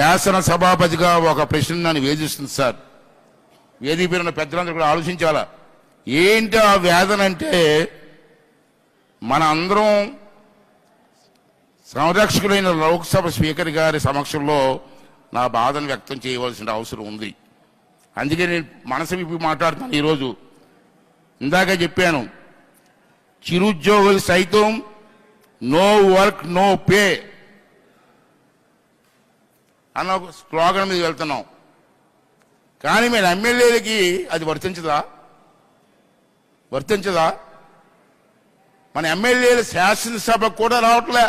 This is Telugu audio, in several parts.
శాసనసభాపతిగా ఒక ప్రశ్న నన్ను వేధిస్తుంది సార్. వేదిక ఉన్న పెద్దలందరూ కూడా ఆలోచించాలా. ఏంటి ఆ వేదన అంటే, మన అందరం సంరక్షకులైన లోక్సభ స్పీకర్ గారి సమక్షంలో నా బాధను వ్యక్తం చేయవలసిన అవసరం ఉంది. అందుకే నేను మనసు విప్పి మాట్లాడుతున్నాను ఈరోజు. ఇందాక చెప్పాను, చిరుద్యోగులు సైతం నో వర్క్ నో పే అన్న స్లోగన్ మీద వెళ్తున్నాం. కానీ మేము ఎమ్మెల్యేలకి అది వర్తించదా? మన ఎమ్మెల్యేలు శాసనసభకు కూడా రావట్లే.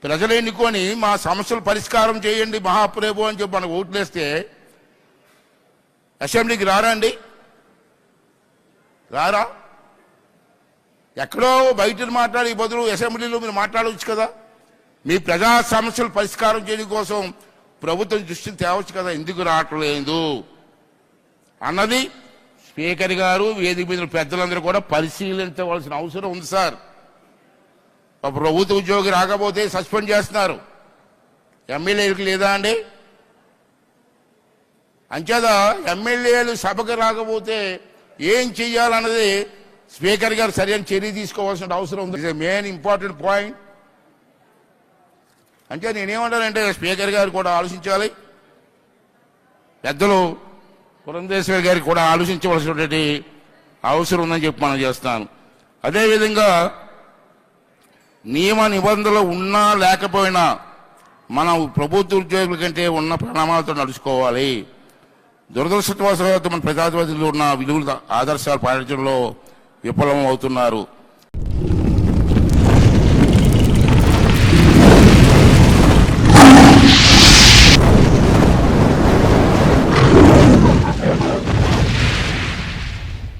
ప్రజలు ఎన్నుకొని మా సమస్యలు పరిష్కారం చేయండి మహాప్రభు అని చెప్పి మనకు ఓట్లేస్తే అసెంబ్లీకి రారండి? రారా? ఎక్కడో బయట మాట్లాడే బదులు అసెంబ్లీలో మీరు మాట్లాడవచ్చు కదా. మీ ప్రజా సమస్యలు పరిష్కారం చేయడం కోసం ప్రభుత్వం దృష్టిని తేవచ్చు కదా. ఎందుకు రావట్లేదు అన్నది స్పీకర్ గారు, వేదిక మీద పెద్దలందరూ కూడా పరిశీలించవలసిన అవసరం ఉంది సార్. ప్రభుత్వ ఉద్యోగి రాకపోతే సస్పెండ్ చేస్తున్నారు, ఎమ్మెల్యేలకు లేదా అండి? అంచేత ఎమ్మెల్యేలు సభకు రాకపోతే ఏం చెయ్యాలన్నది స్పీకర్ గారు సరైన చర్య తీసుకోవాల్సిన అవసరం ఉంది. Main important point. అంటే నేనేమంటానంటే స్పీకర్ గారు కూడా ఆలోచించాలి, పెద్దలు పురంధేశ్వరి గారికి కూడా ఆలోచించవలసినటువంటి అవసరం ఉందని చెప్పి మనం చేస్తాను. అదేవిధంగా నియమ నిబంధనలు ఉన్నా లేకపోయినా మనం ప్రభుత్వ ఉద్యోగుల కంటే ఉన్న ప్రణామాలతో నడుచుకోవాలి. దురదృష్టవశాత్తు మన ప్రజాప్రతినిధులు ఉన్న విలువల ఆదర్శాలు పాటించడంలో విఫలం అవుతున్నారు.